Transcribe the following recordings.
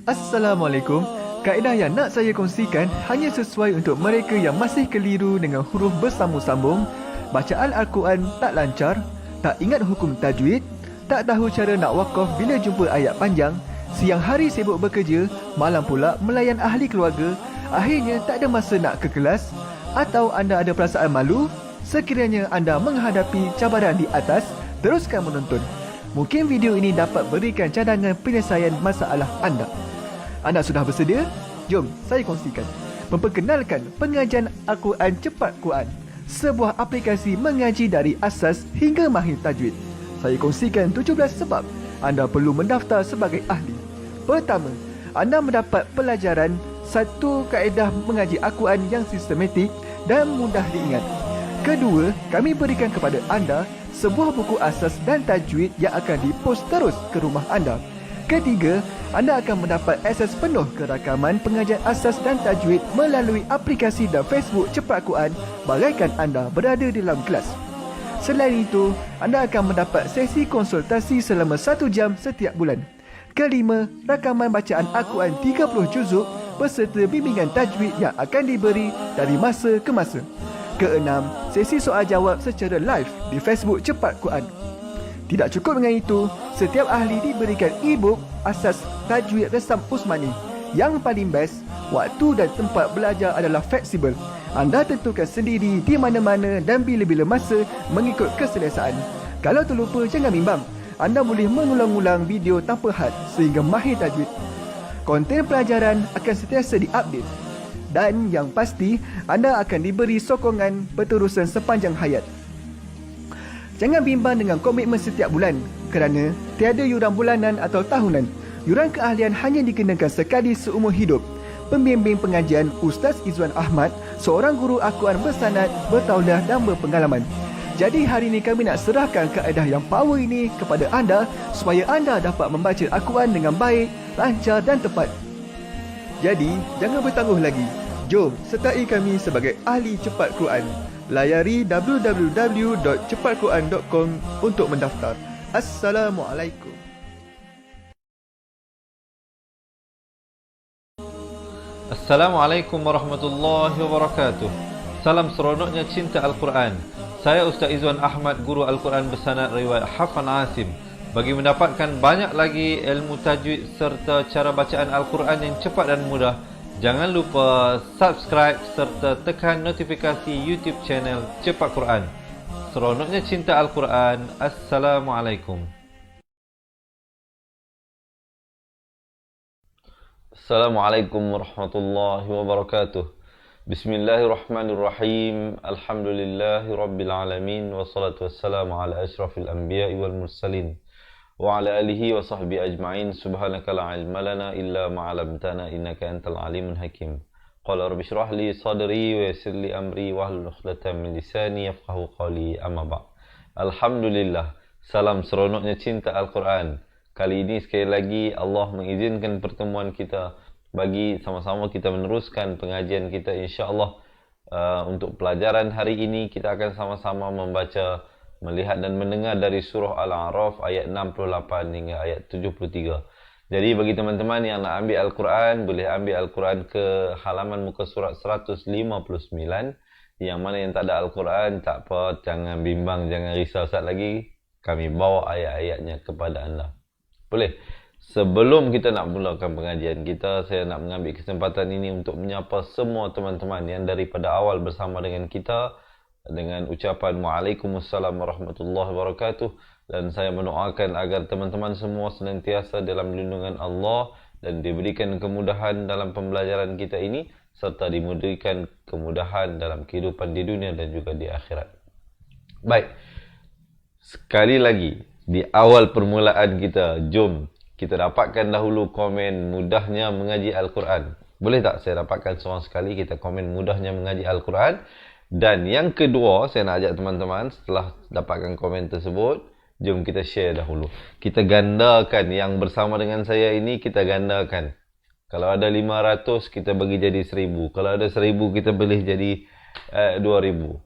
Assalamualaikum. Kaedah yang nak saya kongsikan hanya sesuai untuk mereka yang masih keliru dengan huruf bersambung-sambung, bacaan Al-Quran tak lancar, tak ingat hukum tajwid, tak tahu cara nak wakaf bila jumpa ayat panjang, siang hari sibuk bekerja, malam pula melayan ahli keluarga, akhirnya tak ada masa nak ke kelas, atau anda ada perasaan malu. Sekiranya anda menghadapi cabaran di atas, teruskan menonton. Mungkin video ini dapat berikan cadangan penyelesaian masalah anda. Anda sudah bersedia? Jom saya kongsikan. Memperkenalkan pengajian Al-Quran Cepat Quran, sebuah aplikasi mengaji dari asas hingga mahir tajwid. Saya kongsikan 17 sebab anda perlu mendaftar sebagai ahli. Pertama, anda mendapat pelajaran satu kaedah mengaji Al-Quran yang sistematik dan mudah diingat. Kedua, kami berikan kepada anda sebuah buku asas dan tajwid yang akan dipost terus ke rumah anda. Ketiga, anda akan mendapat akses penuh ke rakaman pengajian asas dan tajwid melalui aplikasi dan Facebook Cepat Quran bagaikan anda berada di dalam kelas. Selain itu, anda akan mendapat sesi konsultasi selama 1 jam setiap bulan. Kelima, rakaman bacaan Al-Quran 30 juzuk beserta bimbingan tajwid yang akan diberi dari masa ke masa. Keenam, sesi soal jawab secara live di Facebook Cepat Quran. Tidak cukup dengan itu, setiap ahli diberikan e-book asas tajwid resam Usmani. Yang paling best, waktu dan tempat belajar adalah fleksibel. Anda tentukan sendiri di mana-mana dan bila-bila masa mengikut keselesaan. Kalau terlupa, jangan bimbang. Anda boleh mengulang-ulang video tanpa had sehingga mahir tajwid. Konten pelajaran akan sentiasa diupdate. Dan yang pasti, anda akan diberi sokongan berterusan sepanjang hayat. Jangan bimbang dengan komitmen setiap bulan kerana tiada yuran bulanan atau tahunan. Yuran keahlian hanya dikenakan sekali seumur hidup. Pembimbing pengajian Ustaz Izwan Ahmad, seorang guru Al-Quran bersanad, bertauliah dan berpengalaman. Jadi hari ini kami nak serahkan kaedah yang power ini kepada anda supaya anda dapat membaca Al-Quran dengan baik, lancar dan tepat. Jadi, jangan bertangguh lagi. Jom sertai kami sebagai ahli cepat Quran. Layari www.cepatquran.com untuk mendaftar. Assalamualaikum. Assalamualaikum warahmatullahi wabarakatuh. Salam seronoknya cinta Al-Quran. Saya Ustaz Izwan Ahmad, guru Al-Quran bersanad riwayat Hafan Asim. Bagi mendapatkan banyak lagi ilmu tajwid serta cara bacaan Al-Quran yang cepat dan mudah, jangan lupa subscribe serta tekan notifikasi YouTube channel Cepat Quran. Seronoknya cinta Al-Quran. Assalamualaikum. Assalamualaikum warahmatullahi wabarakatuh. Bismillahirrahmanirrahim. Alhamdulillahi rabbil alamin. Wassalatu wassalamu ala ashrafil anbiya'i wal mursalin wa ala alihi wa sahbihi ajma'in. Subhanaka la ilma lana illa ma 'allamtana innaka antal alimul hakim. Qala rabbi shrah li sadri wa yassir li amri wahlul 'uqdatam min lisani yafqahu qawli. Amma ba'd. Alhamdulillah. Salam seronoknya cinta Al-Quran. Kali ini sekali lagi Allah mengizinkan pertemuan kita bagi sama-sama kita meneruskan pengajian kita insya-Allah. Untuk pelajaran hari ini kita akan sama-sama membaca, melihat dan mendengar dari surah Al-A'raf ayat 68 hingga ayat 73. Jadi bagi teman-teman yang nak ambil Al-Quran, boleh ambil Al-Quran ke halaman muka surat 159. Yang mana yang tak ada Al-Quran, tak apa, jangan bimbang, jangan risau saat lagi. Kami bawa ayat-ayatnya kepada anda. Boleh? Sebelum kita nak mulakan pengajian kita, saya nak mengambil kesempatan ini untuk menyapa semua teman-teman yang daripada awal bersama dengan kita dengan ucapan Waalaikumsalam warahmatullahi wabarakatuh. Dan saya mendoakan agar teman-teman semua senantiasa dalam lindungan Allah dan diberikan kemudahan dalam pembelajaran kita ini serta diberikan kemudahan dalam kehidupan di dunia dan juga di akhirat. Baik. Sekali lagi, di awal permulaan kita, jom kita dapatkan dahulu komen mudahnya mengaji Al-Quran. Boleh tak saya dapatkan seorang sekali kita komen mudahnya mengaji Al-Quran? Dan yang kedua, saya nak ajak teman-teman setelah dapatkan komen tersebut, jom kita share dahulu. Kita gandakan yang bersama dengan saya ini, kita gandakan. Kalau ada 500, kita bagi jadi 1000. Kalau ada 1000, kita boleh jadi 2000.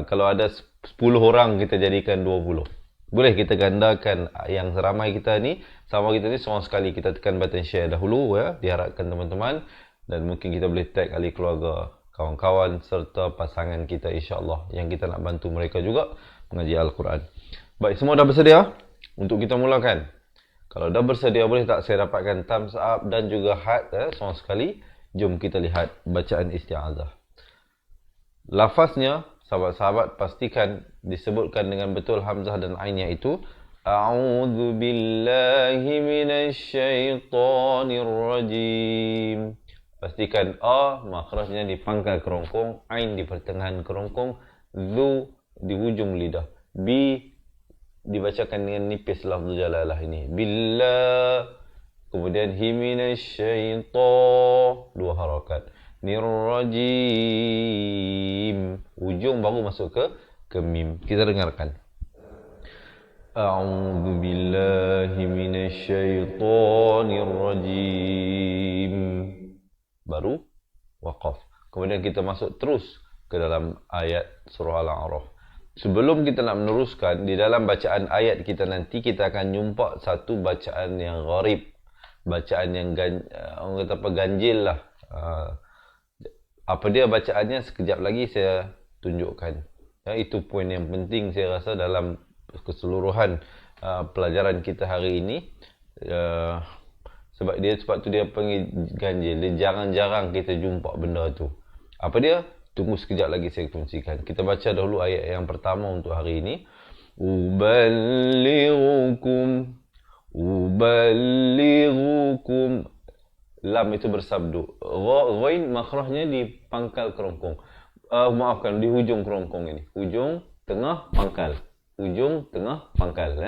Kalau ada 10 orang, kita jadikan 20. Boleh kita gandakan yang ramai kita ni, sama kita ni seorang sekali. Kita tekan button share dahulu ya, diharapkan teman-teman. Dan mungkin kita boleh tag ahli keluarga, kawan-kawan serta pasangan kita insya-Allah yang kita nak bantu mereka juga mengaji Al-Quran. Baik, semua dah bersedia untuk kita mulakan? Kalau dah bersedia, boleh tak saya dapatkan thumbs up dan juga heart seorang sekali. Jom kita lihat bacaan isti'azah. Lafaznya, sahabat-sahabat pastikan disebutkan dengan betul hamzah dan ainnya itu. A'udzu billahi minasyaitonir rajim. Pastikan a makhrajnya di pangkal kerongkong, ain di pertengahan kerongkong, zu di hujung lidah, b dibacakan dengan nipis lafzul jalalah ini. Billah. Kemudian himinasyaitan, 2 harakat. Nirrajim. Ujung baru masuk ke mim. Kita dengarkan. A'udzu billahi minasyaitonir rajim. Baru waqaf. Kemudian kita masuk terus ke dalam ayat surah Al-A'raf. Sebelum kita nak meneruskan, di dalam bacaan ayat kita nanti, kita akan jumpa satu bacaan yang gharib. Bacaan yang orang kata apa, ganjil lah. Apa dia bacaannya, sekejap lagi saya tunjukkan. Ya, itu poin yang penting saya rasa dalam keseluruhan pelajaran kita hari ini. Sebab tu dia panggil ganjil. Dia jarang-jarang kita jumpa benda tu. Apa dia? Tunggu sekejap lagi saya kongsikan. Kita baca dahulu ayat yang pertama untuk hari ini. Uballighukum. Lam itu bersabdu. Ghain makhrajnya di pangkal kerongkong. Maafkan, di hujung kerongkong ini. Hujung, tengah, pangkal. Hujung, tengah, pangkal.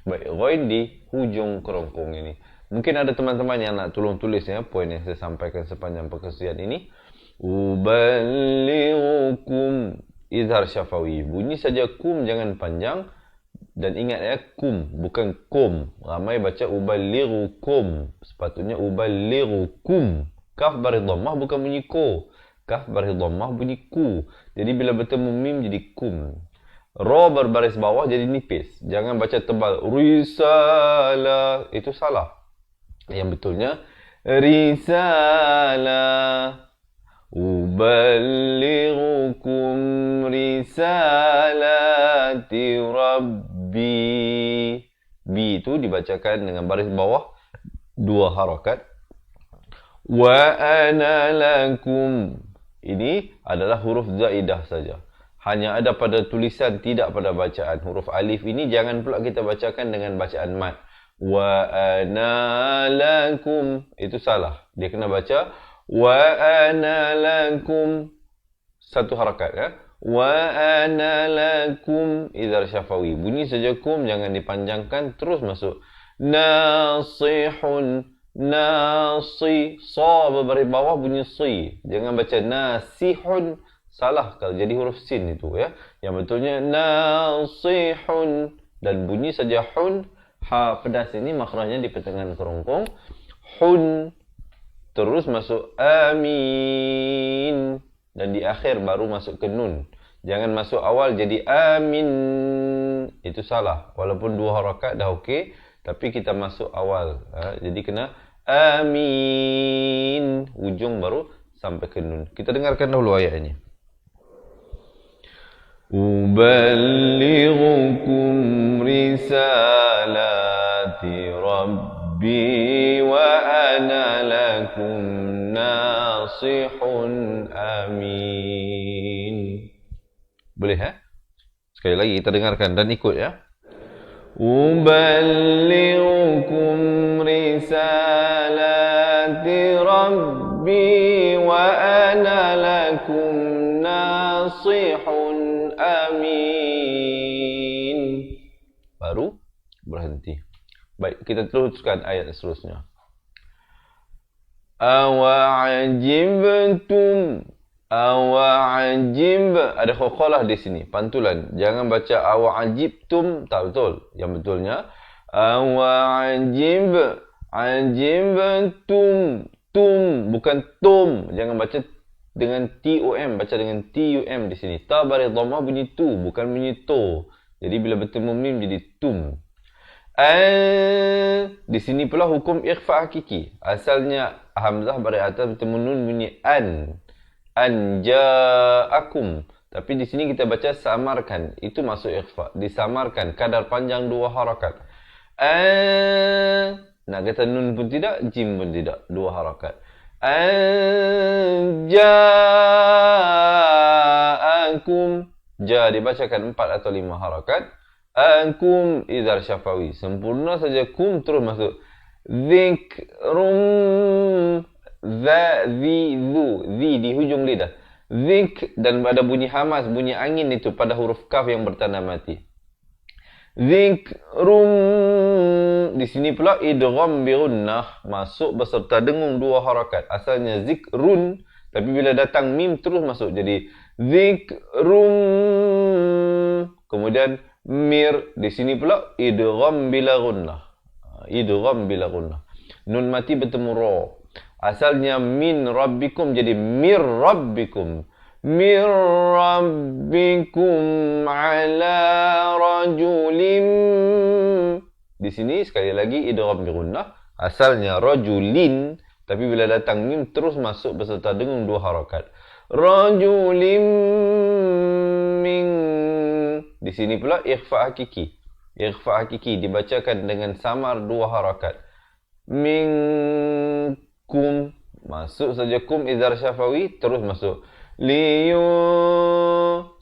Baik, ghain di hujung kerongkong ini. Mungkin ada teman-teman yang nak tolong tulis poin yang saya sampaikan sepanjang perkongsian ini. Uballighukum, izhar syafawi. Bunyi saja kum, jangan panjang. Dan ingat kum, bukan kum. Ramai baca uballighukum. Sepatutnya uballighukum. Kaf baris dhammah bukan bunyi ko. Kaf baris dhammah bunyi ku. Jadi bila bertemu mim jadi kum. Ra berbaris bawah jadi nipis. Jangan baca tebal. Risalah. Itu salah. Yang betulnya risalah. Uballighukum risalati rabbi. Bi itu dibacakan dengan baris bawah 2 harakat. Wa ana lakum. Ini adalah huruf zaidah saja. Hanya ada pada tulisan, tidak pada bacaan. Huruf alif ini jangan pula kita bacakan dengan bacaan mat. Wa ana lakum. Itu salah. Dia kena baca wa ana lakum, 1 harakat. Wa ana lakum izhar syafawi. Bunyi saja kum, jangan dipanjangkan, terus masuk. Nasihun. Nasi. Sa berbaris bawah bunyi si. Jangan baca nasihun. Salah kalau jadi huruf sin itu ya. Yang betulnya nasihun. Dan bunyi saja hun. Ha pedas ini makhrajnya di pertengahan kerongkong. Hun. Terus masuk amin. Dan di akhir baru masuk ke nun. Jangan masuk awal jadi amin. Itu salah. Walaupun 2 harakat dah okey. Tapi kita masuk awal. Jadi kena amin. Ujung baru sampai ke nun. Kita dengarkan dahulu ayatnya. Uballighukum risalati rabbi wa ana lakum nasihun amin. Boleh Sekali lagi kita dengarkan dan ikut ya. Uballighukum risalati rabbi wa ana lakum nasihun amin. Baru berhenti. Baik, kita teruskan ayat seterusnya. Awa'ajibtum. Awa'ajib. Ada khokholah di sini. Pantulan. Jangan baca awa'ajibtum. Tak betul. Yang betulnya. Awa'ajib. Ajibtum. Tum. Bukan tum. Jangan baca dengan T-O-M. Baca dengan T-U-M di sini. Ta baris dhammah bunyi tu. Bukan bunyi to. Jadi bila bertemu mim jadi tum. Di sini pula hukum ikhfa hakiki. Asalnya hamzah baris atas bertemu nun bunyi an. An ja'akum. Tapi di sini kita baca samarkan. Itu masuk ikhfa. Disamarkan kadar panjang 2 harakat. Nak kata nun pun tidak, jim pun tidak. 2 harakat. An ja'akum. Ja dibacakan 4 atau 5 harakat. Ankum izar syafawi. Sempurna saja kum terus masuk. Zikrum. Zi di hujung lidah. Zik dan ada bunyi hamas, bunyi angin itu pada huruf kaf yang bertanda mati. Zikrum. Di sini pula idgham bi gunnah masuk beserta dengung 2 harakat. Asalnya zikrun, tapi bila datang mim terus masuk jadi zikrum. Kemudian mir, di sini pula idgham bila gunnah. Idgham bila gunnah. Nun mati bertemu ra. Asalnya min rabbikum jadi mir rabbikum. Mir rabbikum ala rajulim. Di sini sekali lagi idgham bi gunnah. Asalnya rajulin, tapi bila datang mim terus masuk beserta dengung 2 harakat. Rajulim min. Di sini pula ikhfa hakiki. Ikhfa hakiki dibacakan dengan samar 2 harakat. Minkum. Masuk saja kum izar syafawi terus masuk. Liyu.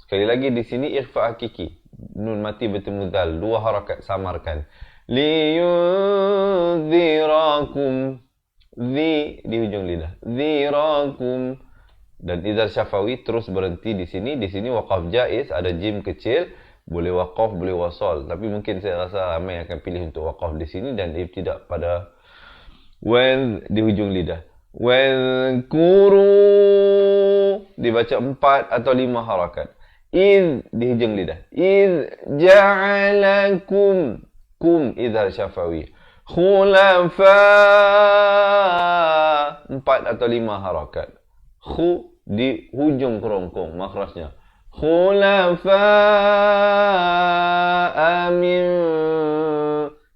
Sekali lagi di sini ikhfa hakiki. Nun mati bertemu dal 2 harakat samarkan. Liyudhirakum. Zi di hujung lidah. Zirakum. Dan izar syafawi terus berhenti di sini. Di sini waqaf jaiz, ada jim kecil, boleh waqaf, boleh wasal. Tapi mungkin saya rasa ramai akan pilih untuk waqaf di sini dan ibtidak pada wal di hujung lidah. Wadhkuru dibaca 4 atau 5 harakat. Iz di hujung lidah. Iz ja'alakum. Kum izar syafawi. Khulafa 4 atau 5 harakat. Khu di hujung kerongkong makhrajnya. Khulafa amin.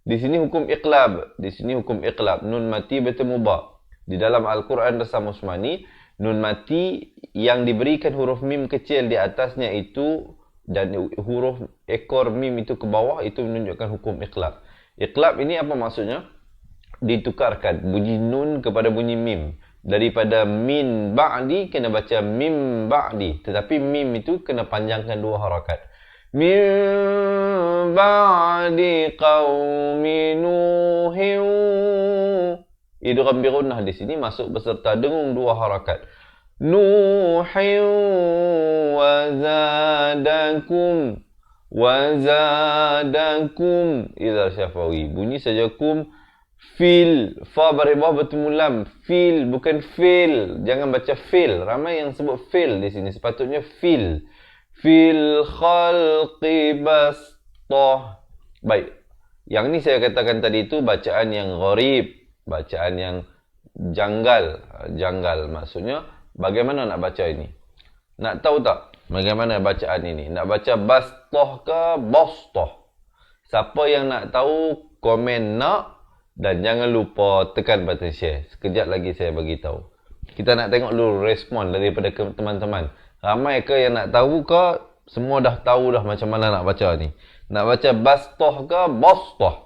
Di sini hukum iqlab. Di sini hukum iqlab. Nun mati bertemu ba. Di dalam Al-Quran Rasam Usmani, nun mati yang diberikan huruf mim kecil di atasnya itu dan huruf ekor mim itu ke bawah, itu menunjukkan hukum iqlab. Iqlab ini apa maksudnya? Ditukarkan bunyi nun kepada bunyi mim. Daripada min ba'di kena baca mim ba'di. Tetapi mim itu kena panjangkan 2 harakat. Min ba'di qawmi nuhin. Idgham bi gunnah di sini masuk beserta dengung 2 harakat. Nuhin wa zadakum. Wa zadakum. Idza syafawi. Bunyi saja kum. Fil, fa baris bawah bertemu lam. Fil, bukan fil. Jangan baca fil. Ramai yang sebut fil di sini. Sepatutnya fil. Fil khalqi bastah. Baik. Yang ni saya katakan tadi itu bacaan yang gharib. Bacaan yang janggal. Janggal maksudnya bagaimana nak baca ini? Nak tahu tak bagaimana bacaan ini? Nak baca bastah ke bastah? Siapa yang nak tahu komen nak. Dan jangan lupa tekan button share. Sekejap lagi saya bagi tahu. Kita nak tengok dulu respon daripada teman-teman. Ramai ke yang nak tahu ke? Semua dah tahu dah macam mana nak baca ni. Nak baca bastah ke bastah?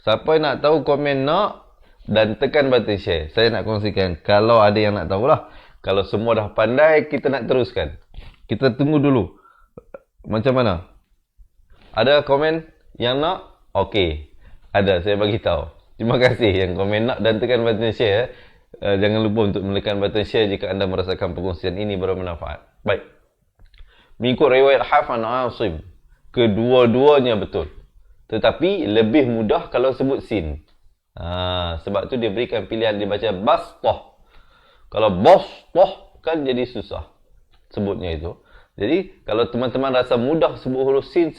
Siapa yang nak tahu komen nak dan tekan button share. Saya nak kongsikan. Kalau ada yang nak tahulah. Kalau semua dah pandai, kita nak teruskan. Kita tunggu dulu. Macam mana? Ada komen yang nak? Okey. Ada, saya bagi tahu. Terima kasih yang komen nak dan tekan button share. Jangan lupa untuk menekan button share jika anda merasakan perkongsian ini bermanfaat. Baik. Mengikut riwayat Hafan Asim, kedua-duanya betul. Tetapi lebih mudah kalau sebut sin. Sebab tu dia berikan pilihan dibaca bastah. Kalau bastah kan jadi susah sebutnya itu. Jadi kalau teman-teman rasa mudah sebut huruf sin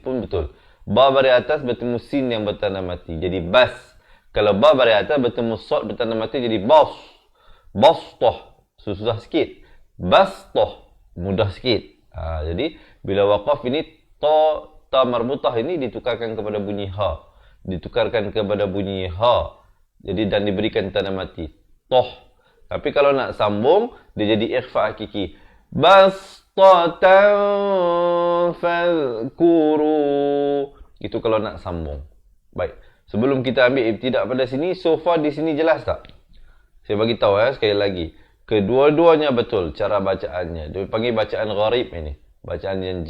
pun betul. Ba baris atas bertemu sin yang bertanda mati. Jadi bas. Kalau ba baris atas bertemu sod bertanda mati jadi bas. Bastah. Susah sikit. Bastah. Mudah sikit. Jadi bila waqaf ini ta marbutah ini ditukarkan kepada bunyi ha. Ditukarkan kepada bunyi ha. Jadi dan diberikan tanda mati. Toh. Tapi kalau nak sambung, dia jadi ikhfa hakiki. Bastatan fadhkuru. Itu kalau nak sambung. Baik. Sebelum kita ambil ibtidak pada sini, so far di sini jelas tak? Saya bagi tahu sekali lagi. Kedua-duanya betul cara bacaannya. Dia panggil bacaan gharib ini. Bacaan yang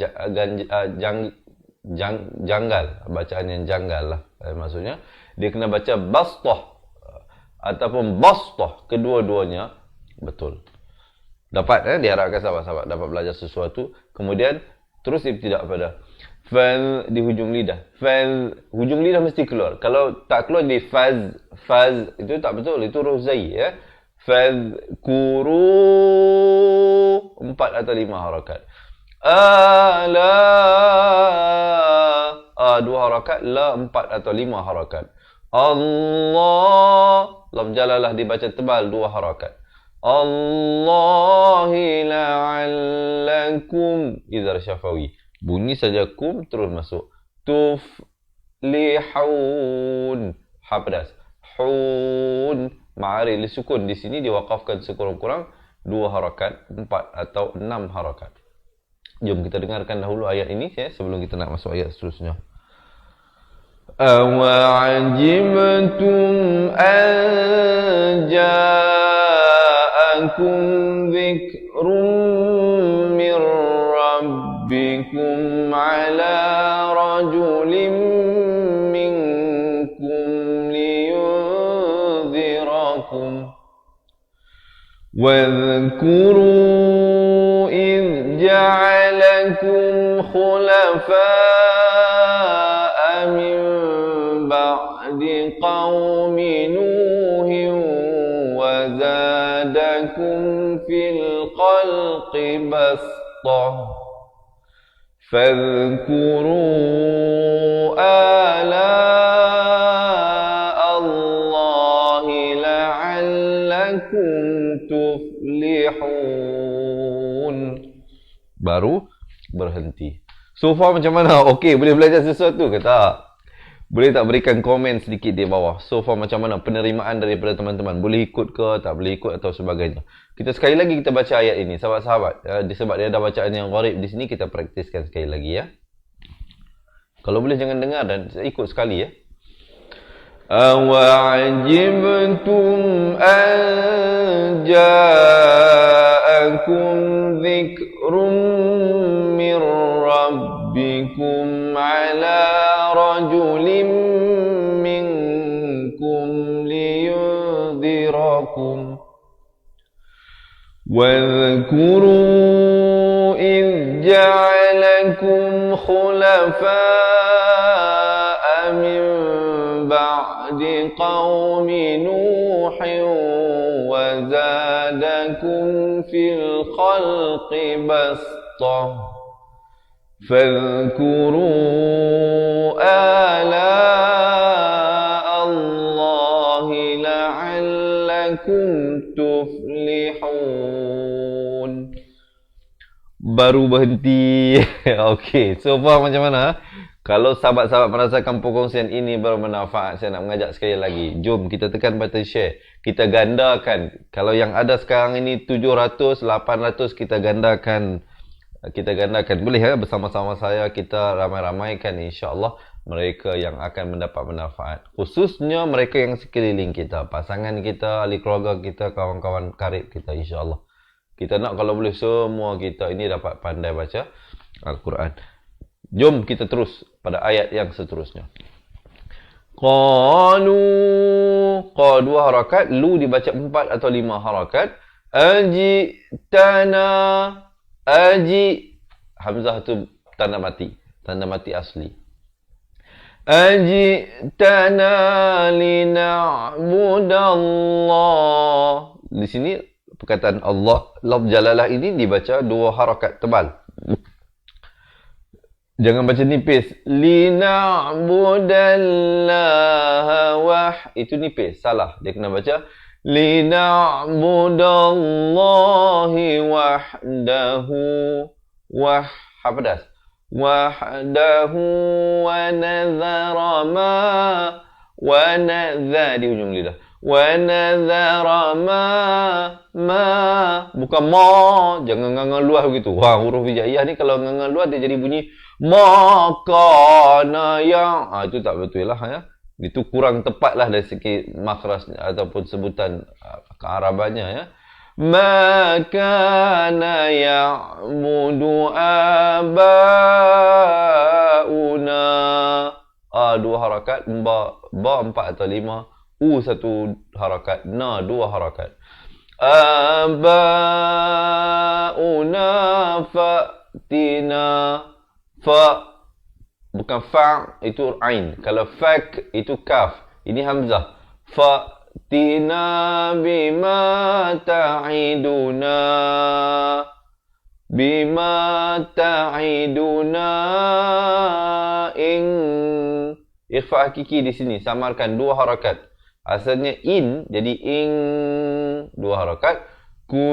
janggal. Bacaan yang janggal lah. Maksudnya, dia kena baca bastah ataupun bastah. Kedua-duanya betul. Dapat diharapkan sahabat-sahabat dapat belajar sesuatu. Kemudian terus ibtidak pada fal di hujung lidah. Fal hujung lidah mesti keluar. Kalau tak keluar di faz itu tak betul. Itu huruf zai ya. Fadhkuru 4 atau 5 harakat. Ala 2 harakat, la 4 atau 5 harakat. Allah lam jalalah dibaca tebal 2 harakat. Allahi la'allakum izhar syafawi. Bunyi saja kum terus masuk. Tuflihun. Ha pedas. Hun. Ma'ari li sukun di sini diwakafkan sekurang-kurang 2 harakat, 4 atau 6 harakat. Jom kita dengarkan dahulu ayat ini sebelum kita nak masuk ayat seterusnya. Awa'ajibtum an ja'akum dhikrum mir rabbikum ala rajulin minkum liyunzirakum واذكروا إذ جعلكم خلفاء من بعد قوم نوح وزادكم في الخلق بسطة فاذكروا آلاء الله لعلكم tuflihun. Baru berhenti. So far macam mana? Okey, boleh belajar sesuatu ke tak? Boleh tak berikan komen sedikit di bawah? So far macam mana penerimaan daripada teman-teman? Boleh ikut ke tak boleh ikut atau sebagainya? Kita sekali lagi kita baca ayat ini, sahabat-sahabat. Sebab dia ada bacaan yang gharib di sini, kita praktiskan sekali lagi ya. Kalau boleh jangan dengar dan ikut sekali ya. أَوَعَجِبْتُمْ أَنْ جَاءَكُمْ ذِكْرٌ مِّنْ رَبِّكُمْ عَلَى رَجُلٍ مِّنْكُمْ لِيُنذِرَكُمْ وَاذْكُرُوا إِذْ جَعَلَكُمْ خُلَفَاءَ مِنْ بعد قوم نوح وزادكم في الخلق بسطة فاذكروا آلاء الله لعلكم تفلحون. Baru berhenti. Okey, so far macam mana? Kalau sahabat-sahabat merasakan perkongsian ini bermanfaat, saya nak mengajak sekali lagi. Jom kita tekan button share. Kita gandakan. Kalau yang ada sekarang ini 700, 800, kita gandakan. Boleh ya bersama-sama saya kita ramai-ramaikan insya-Allah mereka yang akan mendapat manfaat. Khususnya mereka yang sekeliling kita, pasangan kita, ahli keluarga kita, kawan-kawan karib kita insya-Allah. Kita nak kalau boleh semua kita ini dapat pandai baca Al-Quran. Jom kita terus pada ayat yang seterusnya. Qalu, qa 2 harakat, lu dibaca 4 atau 5 harakat. Ajitana, aji, hamzah tu tanda mati asli. Ajitana lina'budallah. Di sini perkataan Allah, lafz jalalah ini dibaca 2 harakat tebal. Jangan baca nipis. Lina'budallaha itu nipis. Salah. Dia kena baca lina'budallahi wahdahu. Ha pedas. wahdahu wa nadhara di ujung lidah. Wa nadhara bukan ma, jangan ngangan luar begitu. Huruf hijaiyah ni kalau ngangan luar dia jadi bunyi makana ya. Itu tak betul lah ya. Itu kurang tepatlah dari segi makhraj ataupun sebutan kearabannya ya. Ma kana ya'budu abauna. Dua harakat, ba 4 atau 5, satu harakat, na 2 harakat. Abauna fa'tina. Bukan fa, itu ain. Kalau fak itu kaf. Ini hamzah. Fa'tina bima ta'iduna. Bima ta'iduna ikhfa hakiki di sini. Samarkan 2 harakat. Asalnya in, jadi ing 2 harakat. Ku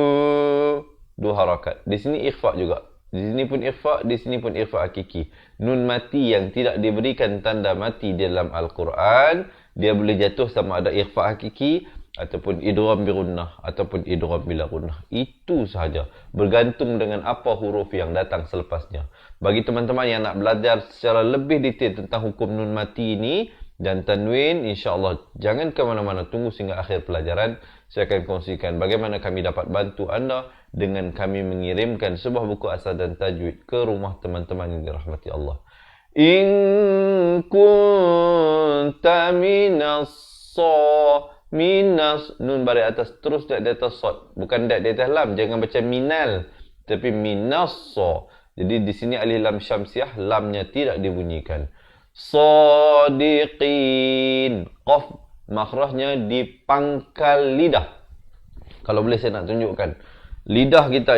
2 harakat. Di sini ikhfa juga. Di sini pun ikhfa, di sini pun ikhfa hakiki. Nun mati yang tidak diberikan tanda mati di dalam Al-Quran, dia boleh jatuh sama ada ikhfa hakiki ataupun idgham bi gunnah ataupun idgham bila gunnah. Itu sahaja. Bergantung dengan apa huruf yang datang selepasnya. Bagi teman-teman yang nak belajar secara lebih detail tentang hukum nun mati ini dan tanwin, insya-Allah jangan ke mana-mana, tunggu sehingga akhir pelajaran. Saya akan kongsikan bagaimana kami dapat bantu anda dengan kami mengirimkan sebuah buku asal dan tajwid ke rumah teman-teman yang dirahmati Allah. In kunta minas nun baris atas terus di atas sad, bukan di atas lam. Jangan baca minal tapi minas. Jadi di sini alif lam syamsiah, lamnya tidak dibunyikan. Sadiqin, qaf makhrajnya di pangkal lidah. Kalau boleh saya nak tunjukkan. Lidah kita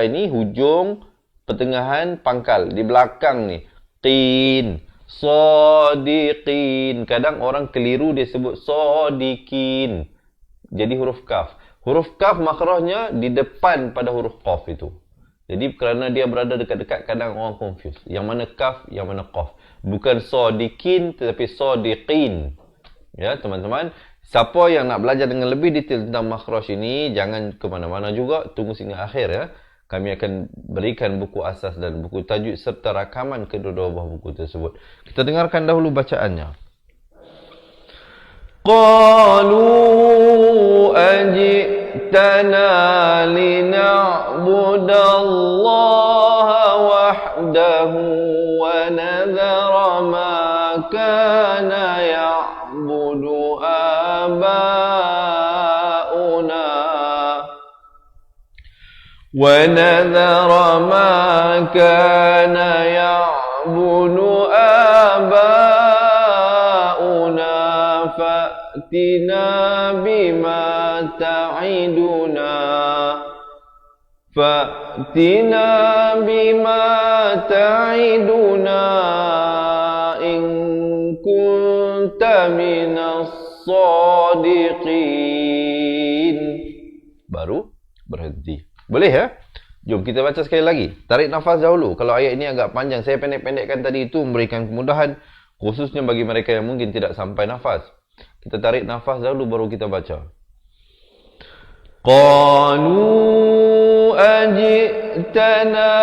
ini hujung, pertengahan, pangkal. Di belakang ni. Qin. Sadiqin. Kadang orang keliru dia sebut sadiqin. Jadi huruf kaf. Huruf kaf makhrajnya di depan pada huruf qaf itu. Jadi kerana dia berada dekat-dekat, kadang orang confuse. Yang mana kaf, yang mana qaf. Bukan sadiqin tetapi sadiqin. Ya teman-teman. Siapa yang nak belajar dengan lebih detail tentang makhraj ini, jangan ke mana-mana juga, tunggu sehingga akhir ya. Kami akan berikan buku asas dan buku tajwid serta rakaman kedua-dua buah buku tersebut. Kita dengarkan dahulu bacaannya. Qalu ajitana lina'budallaha wahdahu wa nadhara ma kana ya'budu آباؤنا ونذر ما كان يعبد آباؤنا فأتنا بما تعدنا إن كنت من الصادقين. Baru berhenti. Boleh ya? Jom kita baca sekali lagi. Tarik nafas dahulu. Kalau ayat ini agak panjang, saya pendek-pendekkan tadi itu memberikan kemudahan khususnya bagi mereka yang mungkin tidak sampai nafas. Kita tarik nafas dahulu baru kita baca. Qalu ajitana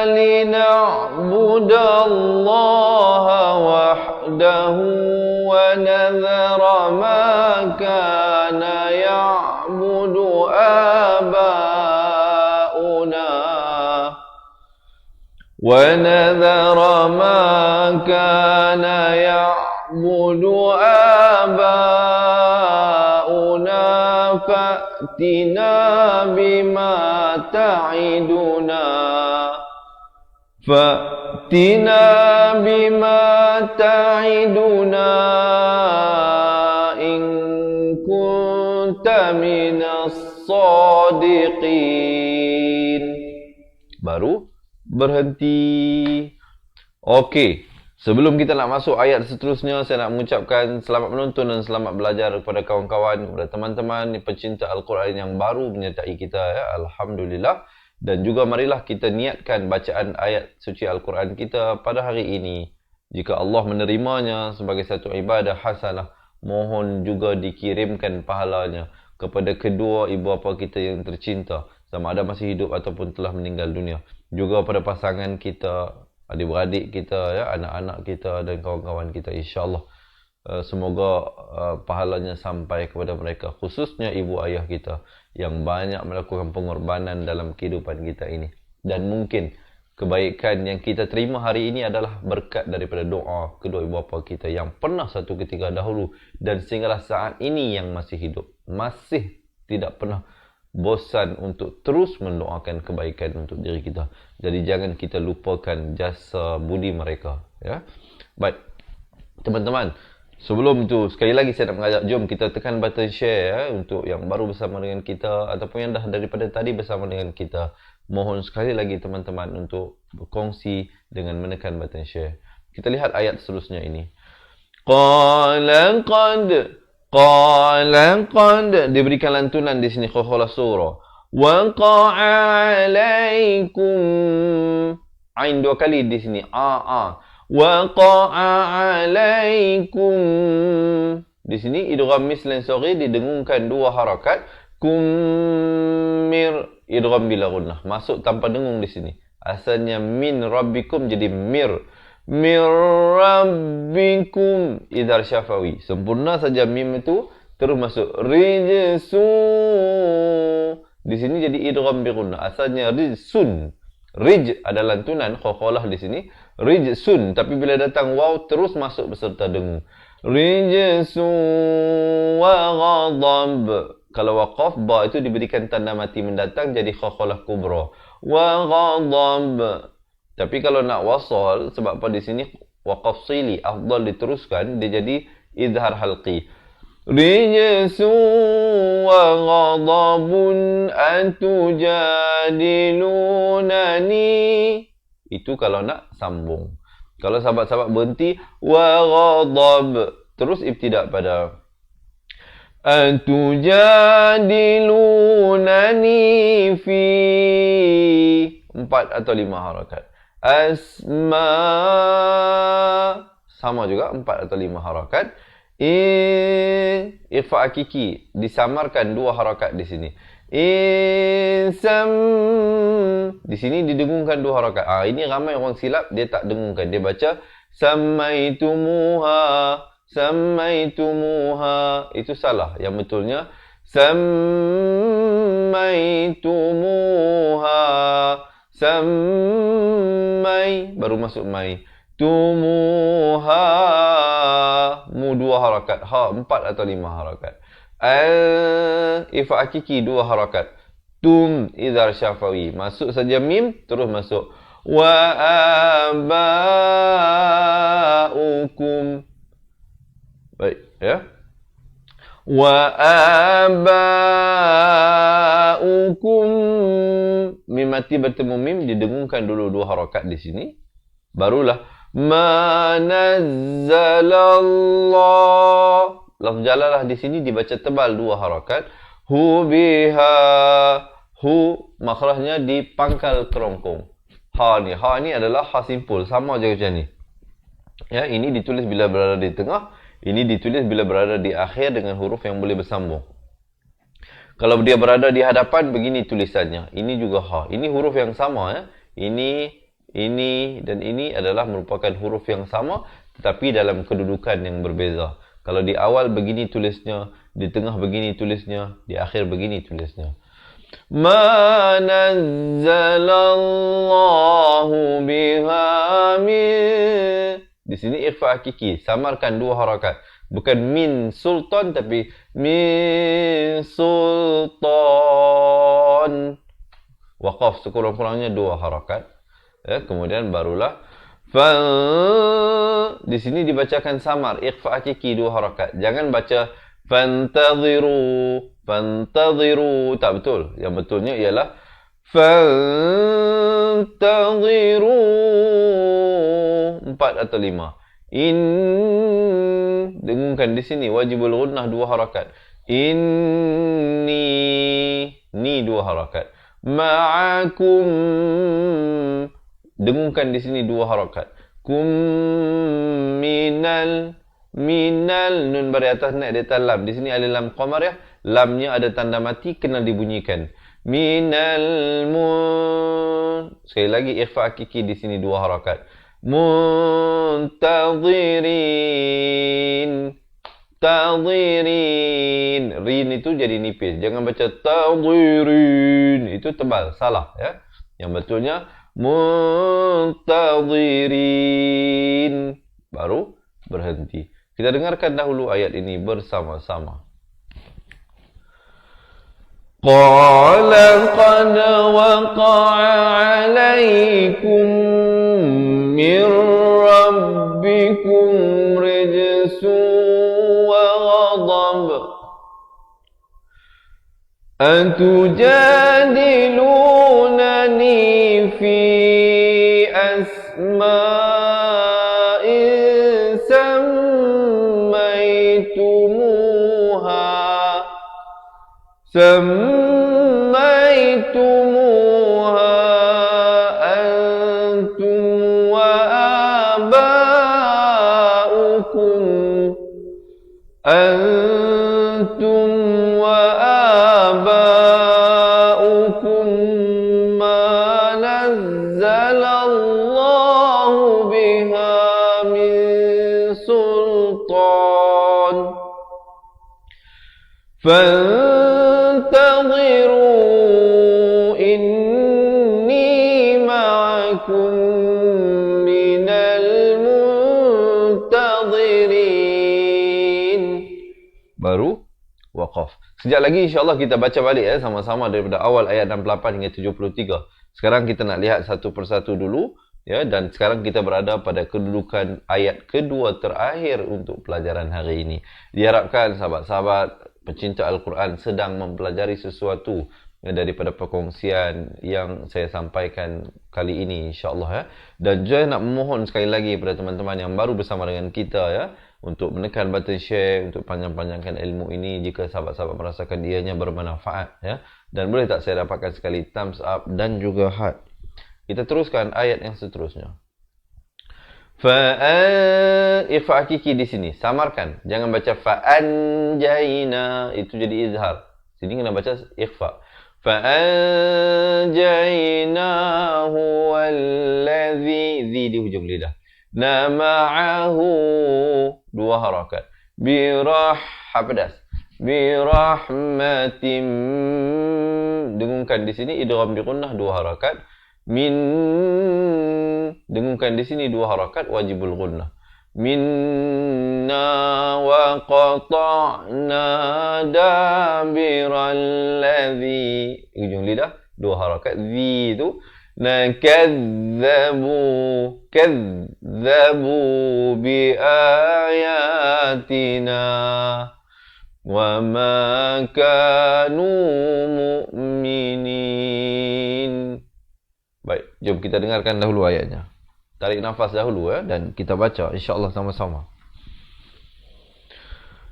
lina'budallaha wahdahu wa nadhara ma kana ya'budu آباؤنا ونذر ما كان يعبد آباؤنا فأتنا بما تعدنا إن كنت من الصادقين. Baru berhenti. Okey. Sebelum kita nak masuk ayat seterusnya, saya nak mengucapkan selamat menonton dan selamat belajar kepada kawan-kawan, kepada teman-teman pecinta Al-Quran yang baru menyertai kita ya. Alhamdulillah. Dan juga marilah kita niatkan bacaan ayat suci Al-Quran kita pada hari ini. Jika Allah menerimanya sebagai satu ibadah hasanah, mohon juga dikirimkan pahalanya kepada kedua ibu bapa kita yang tercinta, sama ada masih hidup ataupun telah meninggal dunia. Juga pada pasangan kita, adik-beradik kita, ya, anak-anak kita dan kawan-kawan kita, insya-Allah. Semoga pahalanya sampai kepada mereka, khususnya ibu ayah kita yang banyak melakukan pengorbanan dalam kehidupan kita ini. Dan mungkin kebaikan yang kita terima hari ini adalah berkat daripada doa kedua ibu bapa kita yang pernah satu ketika dahulu dan sehinggalah saat ini yang masih hidup, masih tidak pernah bosan untuk terus mendoakan kebaikan untuk diri kita. Jadi jangan kita lupakan jasa budi mereka, ya. Baik, teman-teman, sebelum tu sekali lagi saya nak mengajak, jom kita tekan button share, ya, untuk yang baru bersama dengan kita ataupun yang dah daripada tadi bersama dengan kita. Mohon sekali lagi teman-teman untuk berkongsi dengan menekan button share. Kita lihat ayat seterusnya ini. Qala qad diberikan lantunan di sini khawkhalah surah. Waqa'a alaikum, ain dua kali di sini. Waqa'a alaikum, di sini idgham mislan saghir didengungkan dua harakat. Kummir, idgham bila gunnah, masuk tanpa dengung di sini. Asalnya min rabbikum jadi mir. Mir rabbikum, idhar syafawi. Sempurna saja mim itu terus masuk rijsu. Di sini jadi idgham bi gunnah. Asalnya rijsun. Rij adalah lantunan khawkhalah di sini. Rijsun, tapi bila datang waw terus masuk beserta dengung. Rijsun wa ghadab. Kalau waqaf, ba itu diberikan tanda mati mendatang jadi khawkhalah kubra. Wa ghadab. Tapi kalau nak wasal, sebab apa di sini waqaf sili, afdal diteruskan, dia jadi izhar halqi. Rijsu wa ghadabun atujadilunani. Itu kalau nak sambung. Kalau sahabat-sahabat berhenti, wa ghadab, terus ibtidak pada atujadilunani fi 4 atau 5 harakat. Asma, sama juga 4 atau 5 harakat. Ikhfa hakiki disamarkan 2 harakat di sini. Insam, di sini didengungkan 2 harakat. Ini ramai orang silap, dia tak dengungkan, dia baca samaitumuha. Samaitumuha, itu salah. Yang betulnya samaitumuha. Sammai baru masuk mai. Tumuha, mu 2 harakat. Ha 4 atau 5 harakat. Ifa hakiki 2 harakat. Tum idhar syafawi. Masuk saja mim terus masuk. Wa abaukum. Baik, ya. Wa abaukum, mim mati bertemu mim didengungkan dulu 2 harakat di sini. Barulah ma nazzalallah. Lafz jalalah di sini dibaca tebal 2 harakat. Hu biha, hu makhrajnya di pangkal kerongkong. Ha ni adalah ha simpul, sama je macam ni. Ya, ini ditulis bila berada di tengah. Ini ditulis bila berada di akhir dengan huruf yang boleh bersambung. Kalau dia berada di hadapan, begini tulisannya. Ini juga ha. Ini huruf yang sama, ya. Ini dan ini adalah merupakan huruf yang sama, tetapi dalam kedudukan yang berbeza. Kalau di awal begini tulisnya, di tengah begini tulisnya, di akhir begini tulisnya. Ma nazzalallahu biha min. Di sini ikhfa hakiki, samarkan 2 harakat. Bukan min sultan tapi min sultan. Waqaf sekurang-kurangnya 2 harakat. Ya, kemudian barulah di sini dibacakan samar, ikhfa hakiki 2 harakat. Jangan baca fantadhiru, fantadhiru, tak betul. Yang betulnya ialah fantadhiru 4 atau 5. Dengungkan di sini wajibul gunnah 2 harakat. Inni, ni 2 harakat. ma'akum. Dengungkan di sini 2 harakat. Kum minal nun bari atas naik di atas lam. Di sini ada lam qamariyah. Lamnya ada tanda mati, kena dibunyikan. Sekali lagi ikhfa hakiki di sini 2 harakat. Muntadhirin. Tadhirin. Rin itu jadi nipis. Jangan baca tadhirin. Itu tebal. Salah. Ya. Yang betulnya muntadhirin. Baru berhenti. Kita dengarkan dahulu ayat ini bersama-sama. Qala qad waqa'a 'alaykum min rabbikum rijsun wa ghadab. Atujadilunani fi asma'in سميتموها أنتم وآباؤكم ما نزل الله بها من سلطان فانتظروا إني معكم من المنتظرين. Baru waqaf. Sekejap lagi insya-Allah kita baca balik sama-sama daripada awal ayat 68 hingga 73. Sekarang kita nak lihat satu persatu dulu ya, dan sekarang kita berada pada kedudukan ayat kedua terakhir untuk pelajaran hari ini. Diharapkan sahabat-sahabat pecinta Al-Quran sedang mempelajari sesuatu daripada perkongsian yang saya sampaikan kali ini insya-Allah ya. Dan saya nak memohon sekali lagi kepada teman-teman yang baru bersama dengan kita ya, untuk menekan button share untuk panjang-panjangkan ilmu ini jika sahabat-sahabat merasakan ianya bermanfaat ya. Dan boleh tak saya dapatkan sekali thumbs up dan juga heart. Kita teruskan ayat yang seterusnya. Ikhfa hakiki di sini samarkan, jangan baca fa'anjayna, itu jadi izhar. Sini kena baca ikhfa. Fa'anjaynahu wallazi, zi di hujung lidah. Nama'ahu, 2 harakat. Pedas. Birahmatim, dengungkan di sini idgham di gunnah 2 harakat. Dengungkan di sini 2 harakat wajibul gunnah. Minna wa qata'na dabiral ladzi, ujung lidah 2 harakat. Zi itu kadzabu bi ayatina wa ma kanu mu'minin. Baik, jom kita dengarkan dahulu ayatnya. Tarik nafas dahulu dan kita baca insya-Allah sama-sama.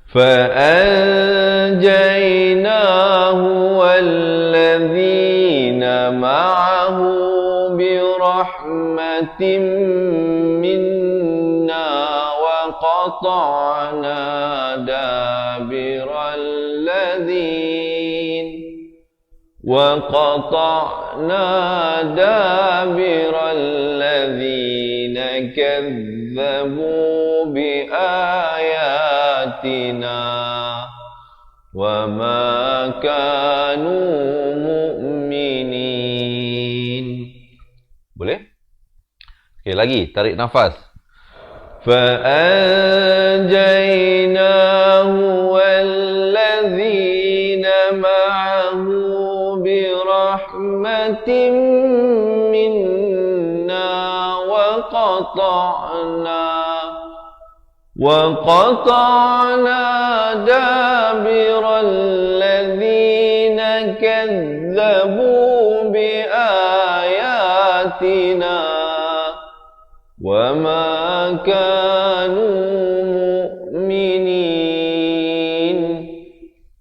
Fa'anjaynahu walladzina ma'ahu birahmatin minna wa qata'na dabiral ladzina وَقَطَعْنَا دَابِرَ الَّذِينَ كَذَّبُوا بِآيَاتِنَا وَمَا كَانُوا مُؤْمِنِينَ. Boleh? Okey, lagi tarik nafas. فَأَنْجَيْنَاهُ وَالَّذِينَ مَعَهُ برحمة منا وقطعنا دابر الذين كذبوا بآياتنا وما كانوا مؤمنين.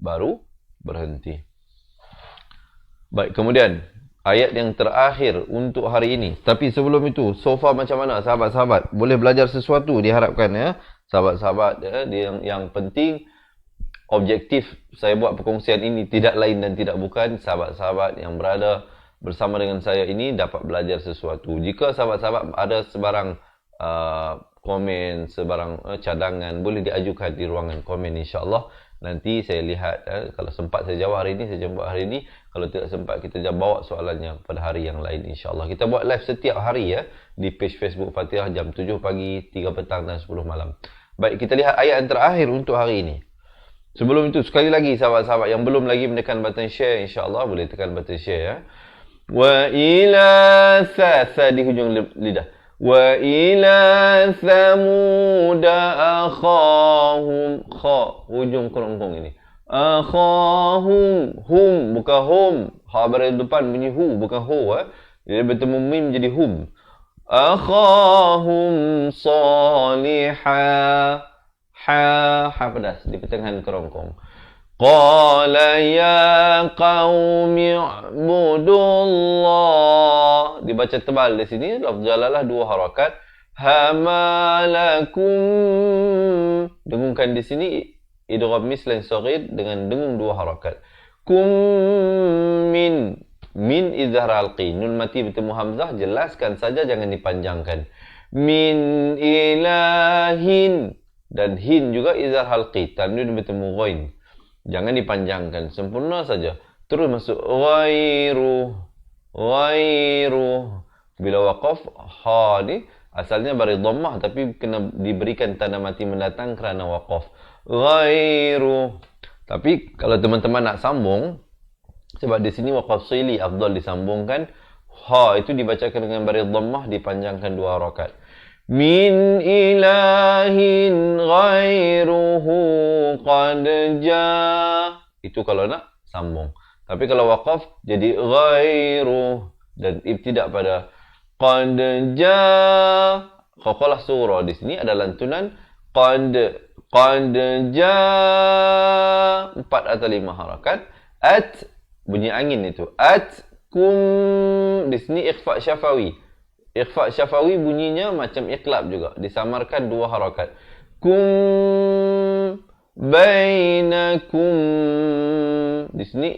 Baru berhenti. Baik, kemudian ayat yang terakhir untuk hari ini. Tapi sebelum itu, so far macam mana sahabat-sahabat? Boleh belajar sesuatu diharapkan ya. Sahabat-sahabat ya, yang penting objektif saya buat perkongsian ini tidak lain dan tidak bukan sahabat-sahabat yang berada bersama dengan saya ini dapat belajar sesuatu. Jika sahabat-sahabat ada sebarang komen, sebarang cadangan, boleh diajukan di ruangan komen, insya-Allah. Nanti saya lihat, kalau sempat saya jawab hari ini, saya jawab hari ini. Kalau tidak sempat, kita bawa soalannya pada hari yang lain, insya-Allah. Kita buat live setiap hari ya, di page Facebook Fatihah jam 7 pagi, 3 petang dan 10 malam. Baik, kita lihat ayat yang terakhir untuk hari ini. Sebelum itu, sekali lagi sahabat-sahabat yang belum lagi menekan button share, insya-Allah boleh tekan button share ya. Wa ila sa di hujung lidah. Wa ila thamud akhahum, kha hujung kerongkong ini. Akhahum, hum bukan hum. Ha baris depan bunyi hu bukan hu Dia bertemu mim jadi hum. Akhahum salihah. Ha pedas di pertengahan kerongkong. Qala ya qaumi ibudullah. Dibaca tebal di sini, lafaz jalalah 2 harakat. Hamalakum. Dengungkan di sini idgham mislan saghir dengan dengung 2 harakat. Kum min izhar alqi. Nun mati bertemu hamzah, jelaskan saja jangan dipanjangkan. Min ilahin. Dan hin juga izhar halqi, tanwin bertemu ghain. Jangan dipanjangkan, sempurna saja. Terus masuk ghairu. Bila waqaf ha ni asalnya bari dhammah tapi kena diberikan tanda mati mendatang kerana waqaf. Ghairu. Tapi kalau teman-teman nak sambung, sebab di sini waqaf sili afdal disambungkan, ha itu dibacakan dengan bari dhammah, dipanjangkan 2 harakat. Min ilahin ghairuhu qad jaa. Itu kalau nak sambung. Tapi kalau waqaf jadi ghairu dan ibtidak pada qad jaa. Qaqalah surah di sini ada lantunan qad jaa 4 atau 5 harakat. At bunyi angin itu. At kum di sini ikhfa syafawi. Ikhfa syafawi bunyinya macam iqlab juga. Disamarkan 2 harakat. Kum bainakum. Di sini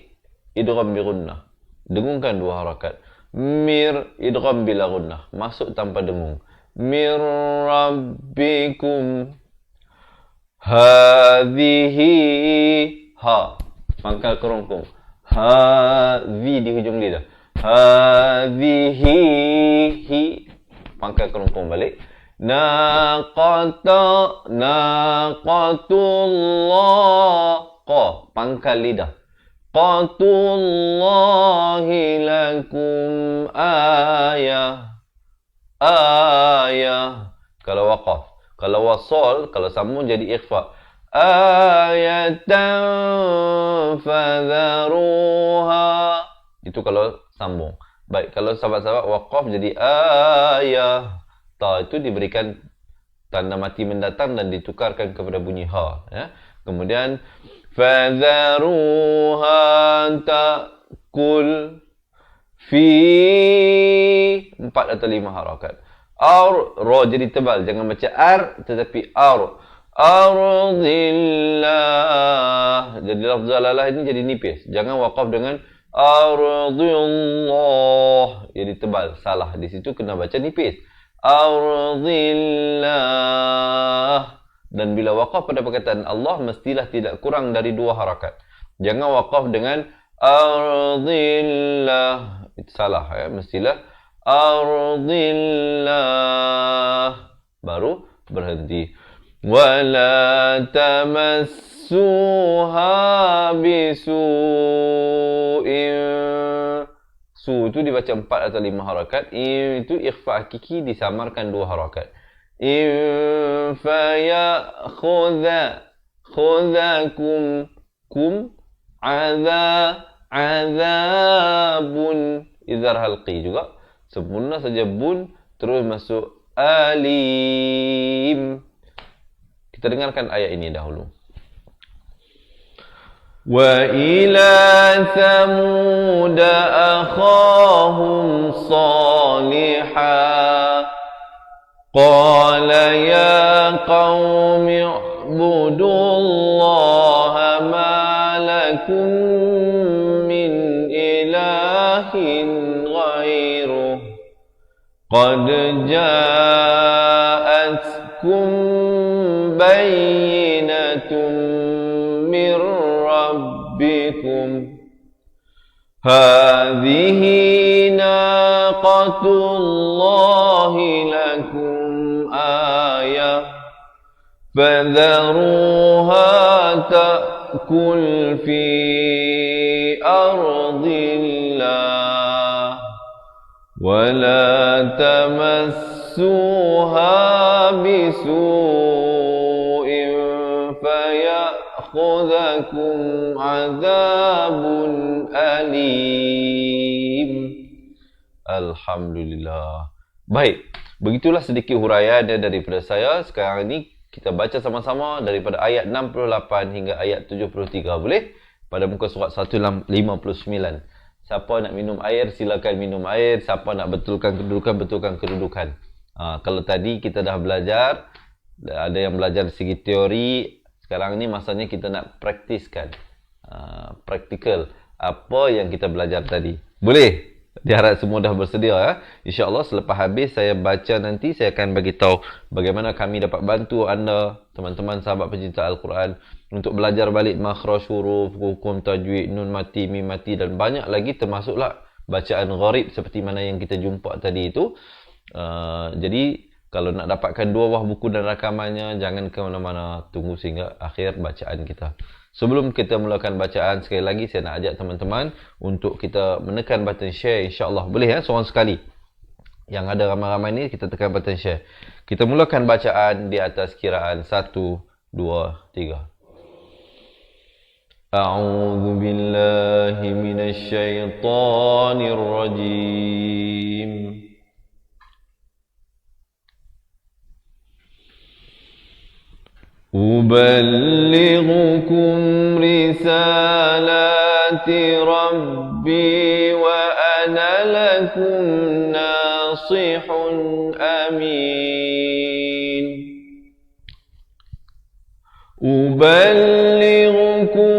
idgham bi gunnah. Dengungkan 2 harakat. Mir idgham bila gunnah. Masuk tanpa dengung. Mir rabbikum. Hadhihi. Ha. Pangkal kerongkong. Hadhi di hujung lidah. Hadhihi hi pangkal kerongkong balik. Naqatullah qa pangkal lidah. Qatullahi lakum ayah. Kalau waqaf. Kalau wasal, kalau sambung jadi ikhfa. Ayatan fadharuha. Itu kalau sambung. Baik, kalau sahabat-sahabat waqaf jadi ayah. Ta itu diberikan tanda mati mendatang dan ditukarkan kepada bunyi ha. Ya. Kemudian fadharuha ta'kul fi 4 atau 5 harakat. Ra jadi tebal, jangan baca ar tetapi ar. Ardillah. Jadi lafaz jalalah ini jadi nipis. Jangan waqaf dengan Ardillah. Jadi tebal, salah. Di situ kena baca nipis. Ardillah. Dan bila waqaf pada perkataan Allah, mestilah tidak kurang dari 2 harakat. Jangan waqaf dengan Ardillah. Itu salah ya. Mestilah Ardillah. Baru berhenti. Wala tamassuha bisu'in. Su itu dibaca 4 atau 5 harakat. Itu ikhfa hakiki disamarkan 2 harakat. Khudakum kum azabun izhar halqi juga. Sempurna saja bun terus masuk alim. Kita dengarkan ayat ini dahulu. Wa ila thamud akhahum أخاهم صالحا قال يا قوم اعبدوا الله ما لكم من إله غيره قد جاءتكم بينة من ربكم هذه ناقة الله لكم آية فذروها تأكل في أرض الله ولا تمسوها بسوء فيأخذكم عذاب أليم. Alhamdulillah. Baik, begitulah sedikit huraian daripada saya. Sekarang ini kita baca sama-sama daripada ayat 68 hingga ayat 73. Boleh? Pada muka surat 159. Siapa nak minum air, silakan minum air. Siapa nak betulkan kedudukan, betulkan kedudukan. Kalau tadi kita dah belajar, ada yang belajar dari segi teori. Sekarang ni masanya kita nak praktiskan. Praktikal. Apa yang kita belajar tadi. Boleh? Diharap semua dah bersedia ya. InsyaAllah selepas habis saya baca nanti, saya akan bagi tahu bagaimana kami dapat bantu anda, teman-teman sahabat pencinta Al-Quran, untuk belajar balik makhraj huruf, hukum tajwid, nun mati, mim mati dan banyak lagi, termasuklah bacaan gharib seperti mana yang kita jumpa tadi itu. Jadi kalau nak dapatkan dua buah buku dan rakamannya, jangan ke mana-mana, tunggu sehingga akhir bacaan kita. Sebelum kita mulakan bacaan, sekali lagi saya nak ajak teman-teman untuk kita menekan button share, insya-Allah. Boleh ya, seorang sekali. Yang ada ramai-ramai ni kita tekan button share. Kita mulakan bacaan di atas kiraan 1 2 3. A'udzu billahi minasy syaithanir rajim. أبلغكم رسالات ربي وأنا لكم ناصح أمين أبلغكم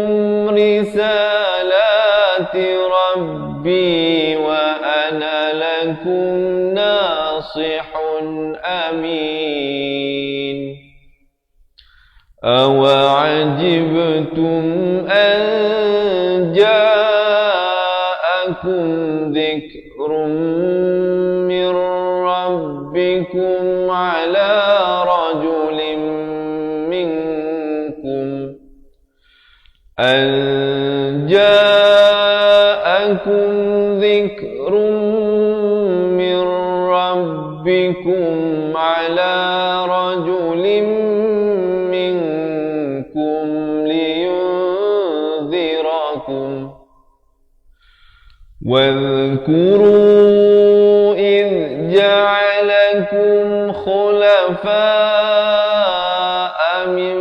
رسالات ربي وأنا لكم ناصح أمين أوعجبتم أن جاءكم ذكر من ربكم على رجل منكم أن جاءكم ذكر من ربكم على رجل واذكروا إذ جعلكم خلفاء من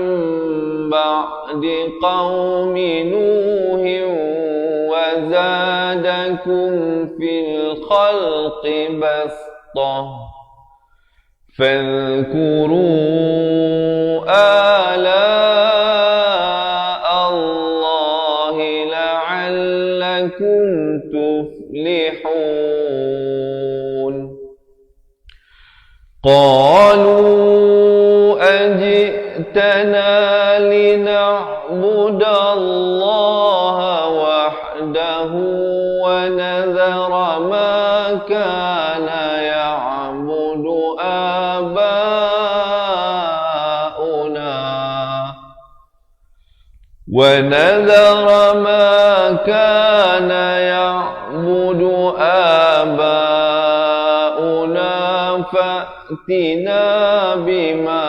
بعد قوم نوح وزادكم في الخلق بسطة فاذكروا آلاء الله لعلكم تفلحون قالوا أجئتنا لنعبد الله وحده ونذر ما كان يعبد آباؤنا ونذر ما كان يعبد آباؤنا فأتنا بما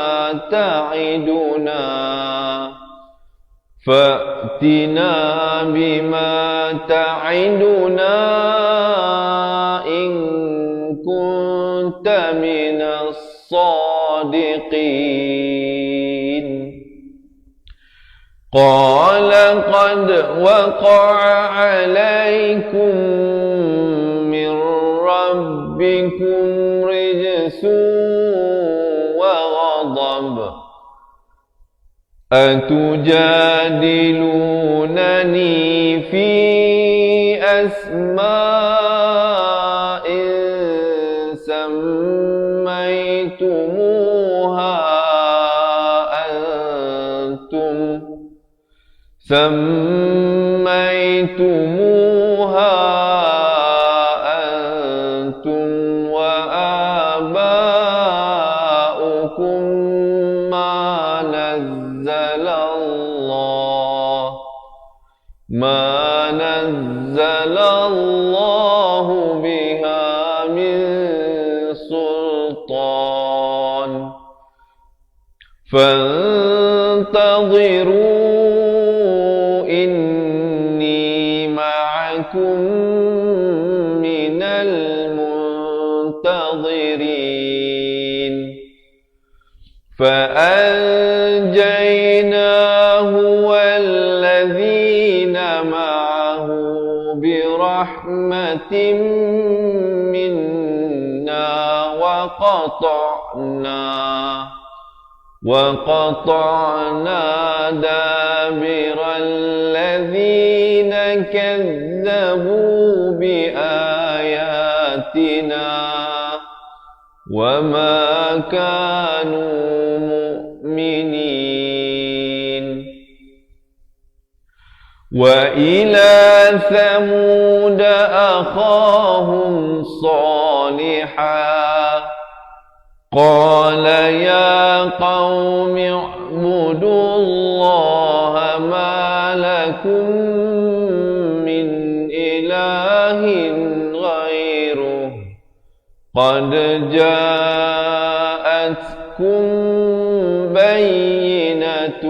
تعدنا إن كنت من الصادقين قال قد وقع عليكم من حرص وغضب أتجادلونني في أسماء سميتموها أنتم وآباؤكم ما نزل الله بها من سلطان فانتظروا إني معكم من المنتظرين فأنجيناه والذين معه برحمة منا وقطعنا دابر الذين كذبوا بآياتنا وما كانوا مؤمنين وإلى ثمود أخاهم صالحا قال يا قوم اعبدوا الله ما لكم من إله غيره قد جاءتكم بينة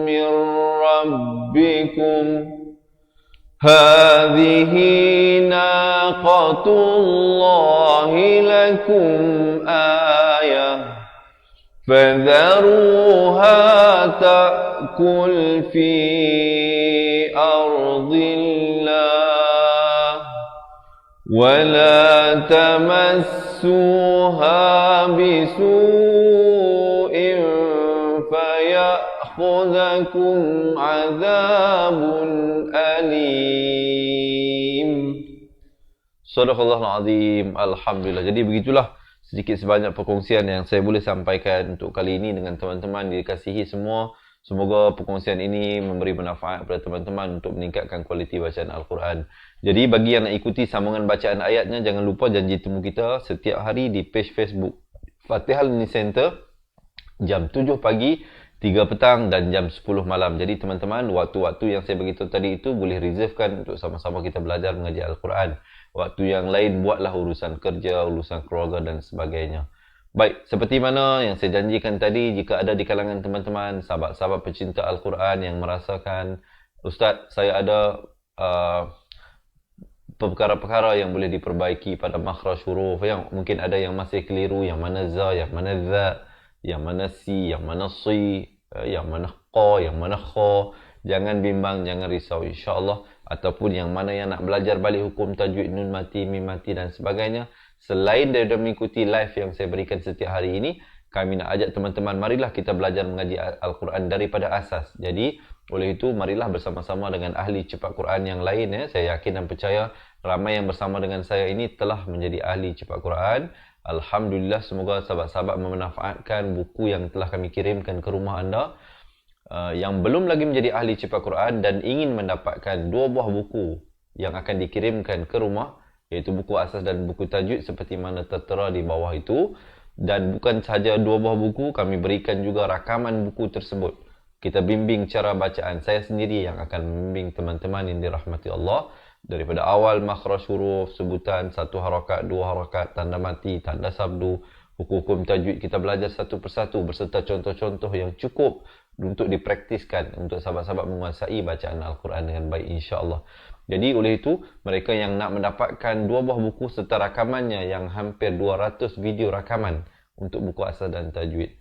من ربكم هذه ناقة الله لكم آية فذروها تأكل في أرض الله ولا تمسوها بسوء فيأخذكم عذاب أليم. Sadaqallahul Azim. Alhamdulillah. Jadi begitulah sedikit sebanyak perkongsian yang saya boleh sampaikan untuk kali ini dengan teman-teman dikasihi semua. Semoga perkongsian ini memberi manfaat kepada teman-teman untuk meningkatkan kualiti bacaan Al-Quran. Jadi bagi yang nak ikuti sambungan bacaan ayatnya, jangan lupa janji temu kita setiap hari di page Facebook Fatihah Learning Center jam 7 pagi, 3 petang dan jam 10 malam. Jadi teman-teman, waktu-waktu yang saya beritahu tadi itu boleh reservekan untuk sama-sama kita belajar mengaji Al-Quran. Waktu yang lain buatlah urusan kerja, urusan keluarga dan sebagainya. Baik, seperti mana yang saya janjikan tadi, jika ada di kalangan teman-teman, sahabat-sahabat pecinta Al-Quran yang merasakan, Ustaz, saya ada perkara-perkara yang boleh diperbaiki pada makhraj huruf, yang mungkin ada yang masih keliru, yang mana za, yang mana za, yang mana si, yang mana si, yang mana qa, yang mana kha. Jangan bimbang, jangan risau, insya-Allah. Ataupun yang mana yang nak belajar balik hukum tajwid, nun mati, mim mati dan sebagainya, selain daripada mengikuti live yang saya berikan setiap hari ini, kami nak ajak teman-teman, marilah kita belajar mengaji Al-Quran daripada asas. Jadi oleh itu, marilah bersama-sama dengan ahli cepat Quran yang lain. Saya yakin dan percaya ramai yang bersama dengan saya ini telah menjadi ahli cepat Quran. Alhamdulillah, semoga sahabat-sahabat memanfaatkan buku yang telah kami kirimkan ke rumah anda. Yang belum lagi menjadi ahli cepat Quran dan ingin mendapatkan 2 buah buku yang akan dikirimkan ke rumah, iaitu buku asas dan buku tajwid seperti mana tertera di bawah itu. Dan bukan sahaja 2 buah buku, kami berikan juga rakaman buku tersebut. Kita bimbing cara bacaan. Saya sendiri yang akan membimbing teman-teman yang dirahmati Allah. Daripada awal makhraj huruf, sebutan, 1 harakat, 2 harakat, tanda mati, tanda sabdu, hukum-hukum tajwid kita belajar satu persatu berserta contoh-contoh yang cukup untuk dipraktiskan untuk sahabat-sahabat menguasai bacaan Al-Quran dengan baik, insya-Allah. Jadi oleh itu, mereka yang nak mendapatkan 2 buah buku serta rakamannya yang hampir 200 video rakaman untuk buku asas dan tajwid,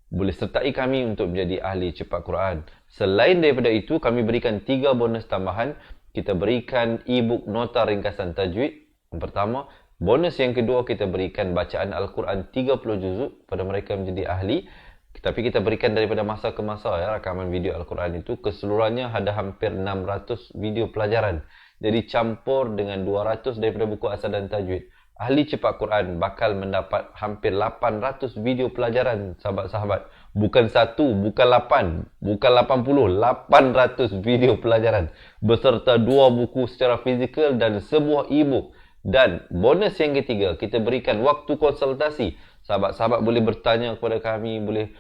boleh sertai kami untuk menjadi ahli cepat Quran. Selain daripada itu, kami berikan 3 bonus tambahan. Kita berikan e-book nota ringkasan tajwid. Yang pertama, Bonus yang kedua, kita berikan bacaan Al-Quran 30 juzuk pada mereka menjadi ahli. Tapi kita berikan daripada masa ke masa ya, rakaman video Al-Quran itu. Keseluruhannya ada hampir 600 video pelajaran. Jadi campur dengan 200 daripada buku asal dan tajwid. Ahli cepat Quran bakal mendapat hampir 800 video pelajaran, sahabat-sahabat. Bukan 1, bukan 8, bukan 80, 800 video pelajaran. Beserta 2 buku secara fizikal dan sebuah e-book. Dan bonus yang ketiga, kita berikan waktu konsultasi. Sahabat-sahabat boleh bertanya kepada kami, boleh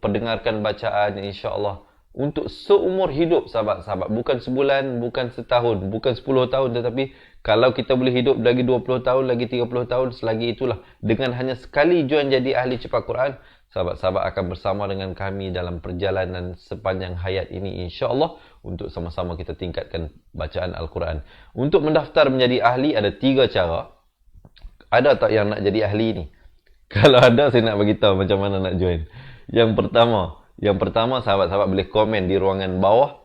perdengarkan bacaan, insya-Allah. Untuk seumur hidup, sahabat-sahabat. Bukan sebulan, bukan setahun, bukan 10 tahun. Tetapi kalau kita boleh hidup lagi 20 tahun, lagi 30 tahun, selagi itulah. Dengan hanya sekali join jadi ahli cepat Quran, sahabat-sahabat akan bersama dengan kami dalam perjalanan sepanjang hayat ini, insya-Allah. Untuk sama-sama kita tingkatkan bacaan Al-Quran. Untuk mendaftar menjadi ahli, ada 3 cara. Ada tak yang nak jadi ahli ni? Kalau ada, saya nak beritahu macam mana nak join. Yang pertama, sahabat-sahabat boleh komen di ruangan bawah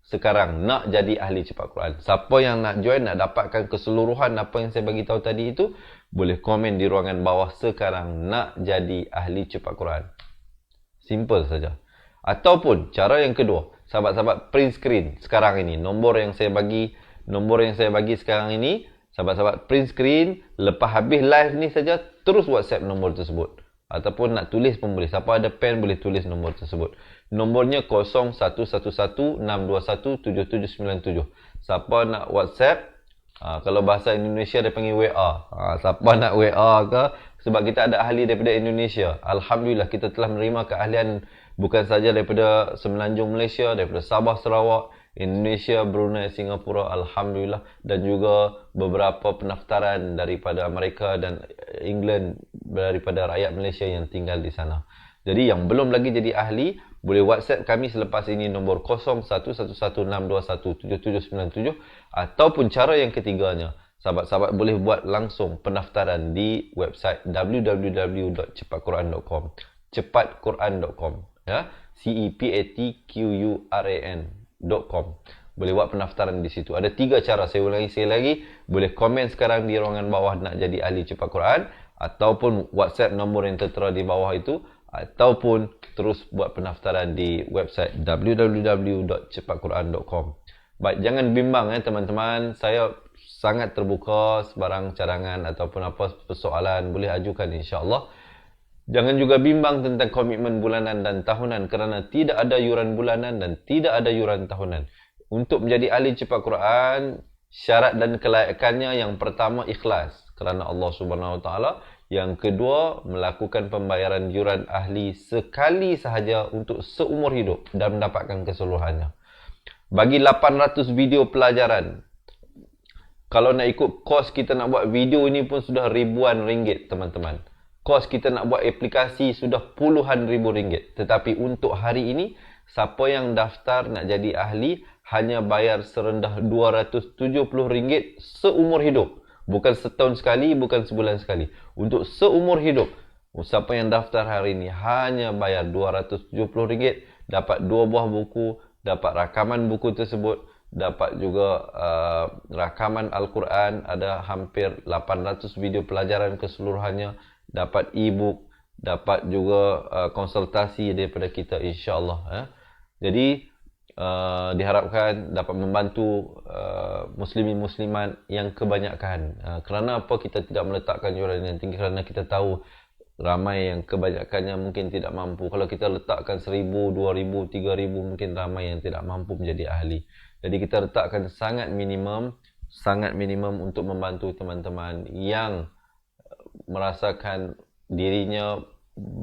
sekarang nak jadi ahli cepat Quran. Siapa yang nak join, nak dapatkan keseluruhan apa yang saya bagi tahu tadi itu, boleh komen di ruangan bawah sekarang nak jadi ahli cepat Quran. Simple saja. Ataupun cara yang kedua, sahabat-sahabat print screen sekarang ini, nombor yang saya bagi sekarang ini, sahabat-sahabat print screen, lepas habis live ni saja terus WhatsApp nombor tersebut. Ataupun nak tulis pun boleh. Siapa ada pen boleh tulis nombor tersebut. Nombornya 0111-621-7797. Siapa nak WhatsApp, kalau bahasa Indonesia dia panggil WA. Siapa nak WA ke, sebab kita ada ahli daripada Indonesia. Alhamdulillah kita telah menerima keahlian bukan saja daripada Semenanjung Malaysia, daripada Sabah, Sarawak, Indonesia, Brunei, Singapura, Alhamdulillah. Dan juga beberapa pendaftaran daripada Amerika dan England, daripada rakyat Malaysia yang tinggal di sana. Jadi yang belum lagi jadi ahli, boleh WhatsApp kami selepas ini nombor 0111-621-7797. Ataupun cara yang ketiganya, sahabat-sahabat boleh buat langsung pendaftaran di website www.cepatquran.com. cepatquran.com ya, cepatquran.com. Boleh buat pendaftaran di situ. Ada 3 cara. Saya ulangi sekali lagi. Boleh komen sekarang di ruangan bawah nak jadi ahli cepat Quran, ataupun WhatsApp nombor yang tertera di bawah itu, ataupun terus buat pendaftaran di website www.cepatquran.com. Baik, jangan bimbang teman-teman. Saya sangat terbuka, sebarang cadangan ataupun apa persoalan boleh ajukan, insya-Allah. Jangan juga bimbang tentang komitmen bulanan dan tahunan, kerana tidak ada yuran bulanan dan tidak ada yuran tahunan. Untuk menjadi ahli cepat Quran, syarat dan kelayakannya, yang pertama ikhlas kerana Allah Subhanahu Wa Taala. Yang kedua, melakukan pembayaran yuran ahli sekali sahaja untuk seumur hidup dan mendapatkan keseluruhannya. Bagi 800 video pelajaran, kalau nak ikut kos kita nak buat video ini pun sudah ribuan ringgit, teman-teman. Kos kita nak buat aplikasi sudah puluhan ribu ringgit. Tetapi untuk hari ini, siapa yang daftar nak jadi ahli hanya bayar serendah RM270 seumur hidup. Bukan setahun sekali, bukan sebulan sekali. Untuk seumur hidup. Siapa yang daftar hari ini hanya bayar RM270, dapat 2 buah buku, dapat rakaman buku tersebut, dapat juga rakaman Al-Quran, ada hampir 800 video pelajaran keseluruhannya, dapat e-book, dapat juga konsultasi daripada kita, insya-Allah. Jadi diharapkan dapat membantu muslimin-muslimat yang kebanyakan. Kerana apa kita tidak meletakkan yuran yang tinggi? Kerana kita tahu ramai yang kebanyakannya mungkin tidak mampu. Kalau kita letakkan 1,000, 2,000, 3,000, mungkin ramai yang tidak mampu menjadi ahli. Jadi kita letakkan sangat minimum untuk membantu teman-teman yang merasakan dirinya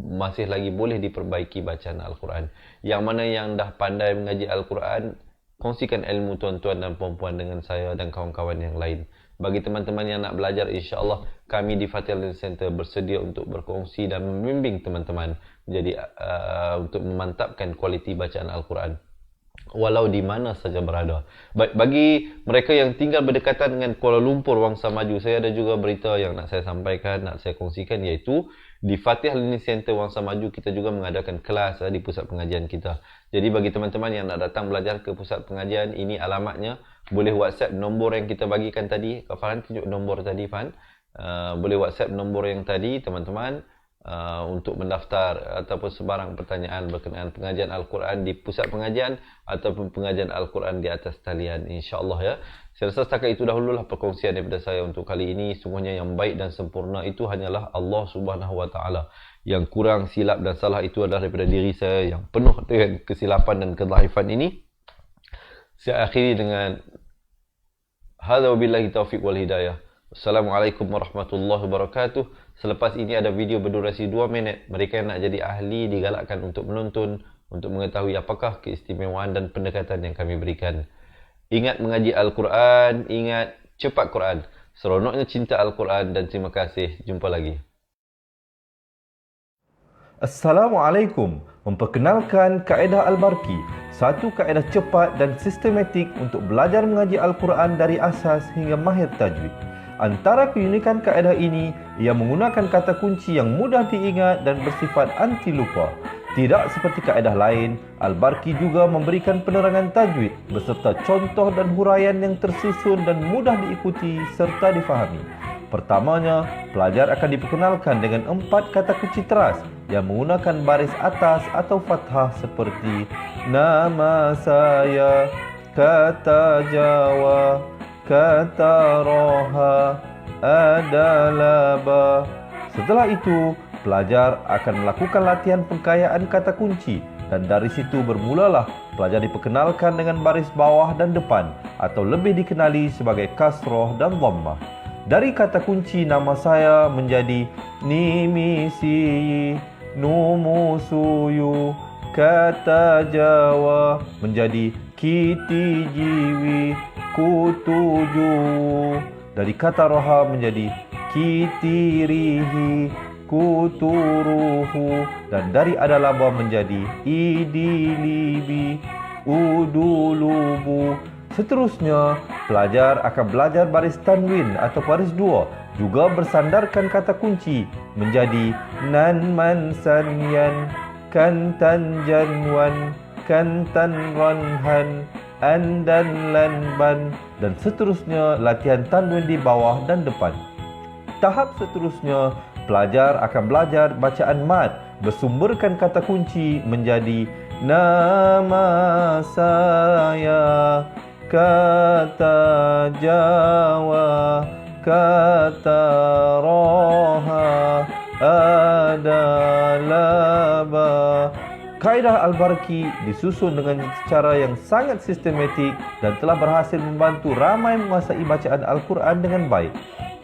masih lagi boleh diperbaiki bacaan Al-Quran. Yang mana yang dah pandai mengaji Al-Quran, kongsikan ilmu tuan-tuan dan puan-puan dengan saya dan kawan-kawan yang lain. Bagi teman-teman yang nak belajar, insya-Allah kami di Fatih Learning Center bersedia untuk berkongsi dan membimbing teman-teman menjadi untuk memantapkan kualiti bacaan Al-Quran walau di mana saja berada. Baik, bagi mereka yang tinggal berdekatan dengan Kuala Lumpur, Wangsa Maju, saya ada juga berita yang nak saya sampaikan, nak saya kongsikan, iaitu di Fatih Learning Center Wangsa Maju kita juga mengadakan kelas di pusat pengajian kita. Jadi bagi teman-teman yang nak datang belajar ke pusat pengajian, ini alamatnya, boleh WhatsApp nombor yang kita bagikan tadi. Kak Farhan tunjuk nombor tadi, Fan. boleh WhatsApp nombor yang tadi teman-teman untuk mendaftar ataupun sebarang pertanyaan berkenaan pengajian Al-Quran di pusat pengajian ataupun pengajian Al-Quran di atas talian, insya-Allah ya. Saya rasa setakat itu dahululah perkongsian daripada saya untuk kali ini. Sungguhnya yang baik dan sempurna itu hanyalah Allah Subhanahu Wa Taala. Yang kurang, silap dan salah itu adalah daripada diri saya yang penuh dengan kesilapan dan kedhaifan ini. Saya akhiri dengan hadza wabillahi taufiq wal hidayah. Assalamualaikum warahmatullahi wabarakatuh. Selepas ini ada video berdurasi 2 minit. Mereka yang nak jadi ahli digalakkan untuk menonton untuk mengetahui apakah keistimewaan dan pendekatan yang kami berikan. Ingat mengaji Al-Quran, ingat cepat Quran. Seronoknya cinta Al-Quran dan terima kasih. Jumpa lagi. Assalamualaikum. Memperkenalkan kaedah Al-Barki, satu kaedah cepat dan sistematik untuk belajar mengaji Al-Quran dari asas hingga mahir tajwid. Antara keunikan kaedah ini, ia menggunakan kata kunci yang mudah diingat dan bersifat anti lupa. Tidak seperti kaedah lain, Al-Barki juga memberikan penerangan tajwid beserta contoh dan huraian yang tersusun dan mudah diikuti serta difahami. Pertamanya, pelajar akan diperkenalkan dengan 4 kata kunci teras yang menggunakan baris atas atau fathah seperti nama saya, kata Jawa, kata roha, adalah ba. Setelah itu, pelajar akan melakukan latihan pengkayaan kata kunci dan dari situ bermulalah pelajar diperkenalkan dengan baris bawah dan depan atau lebih dikenali sebagai kasroh dan dhammah. Dari kata kunci nama saya menjadi nimisi, numusuyu, kata Jawa menjadi kiti jiwi, kutuju. Dari kata roha menjadi kitirihi, kuturuhu. Dan dari adalaba menjadi idilibi, udulubu. Seterusnya, pelajar akan belajar baris tanwin atau baris 2, juga bersandarkan kata kunci menjadi nan man sanyan, kantan janwan, kantan ranhan, andan lanban, dan seterusnya latihan tanwin di bawah dan depan. Tahap seterusnya, pelajar akan belajar bacaan mad bersumberkan kata kunci menjadi nama saya, kata Jawa, kata roha, adalah ba. Kaedah Al-Barki disusun dengan cara yang sangat sistematik dan telah berhasil membantu ramai menguasai bacaan Al-Quran dengan baik.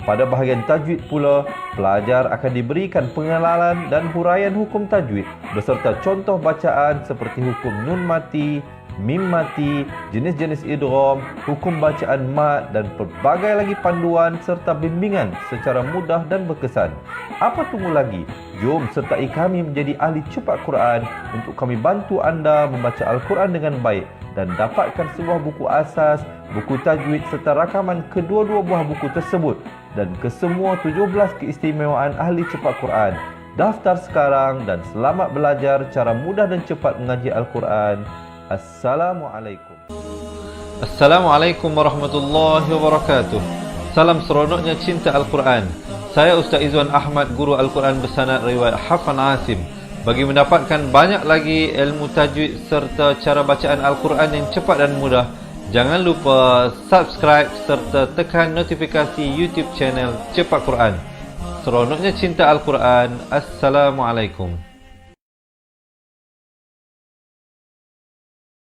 Pada bahagian tajwid pula, pelajar akan diberikan pengenalan dan huraian hukum tajwid beserta contoh bacaan seperti hukum nun mati, mim mati, jenis-jenis idgham, hukum bacaan mad dan pelbagai lagi panduan serta bimbingan secara mudah dan berkesan. Apa tunggu lagi? Jom sertai kami menjadi ahli cepat Quran untuk kami bantu anda membaca Al-Quran dengan baik dan dapatkan sebuah buku asas, buku tajwid serta rakaman kedua-dua buah buku tersebut dan kesemua 17 keistimewaan ahli cepat Quran. Daftar sekarang dan selamat belajar cara mudah dan cepat mengaji Al-Quran. Assalamualaikum. Assalamualaikum warahmatullahi wabarakatuh. Salam seronoknya cinta Al-Quran. Saya Ustaz Izwan Ahmad, guru Al-Quran bersanad riwayat Hafan Asim. Bagi mendapatkan banyak lagi ilmu tajwid serta cara bacaan Al-Quran yang cepat dan mudah, jangan lupa subscribe serta tekan notifikasi YouTube channel Cepat Quran. Seronoknya cinta Al-Quran. Assalamualaikum.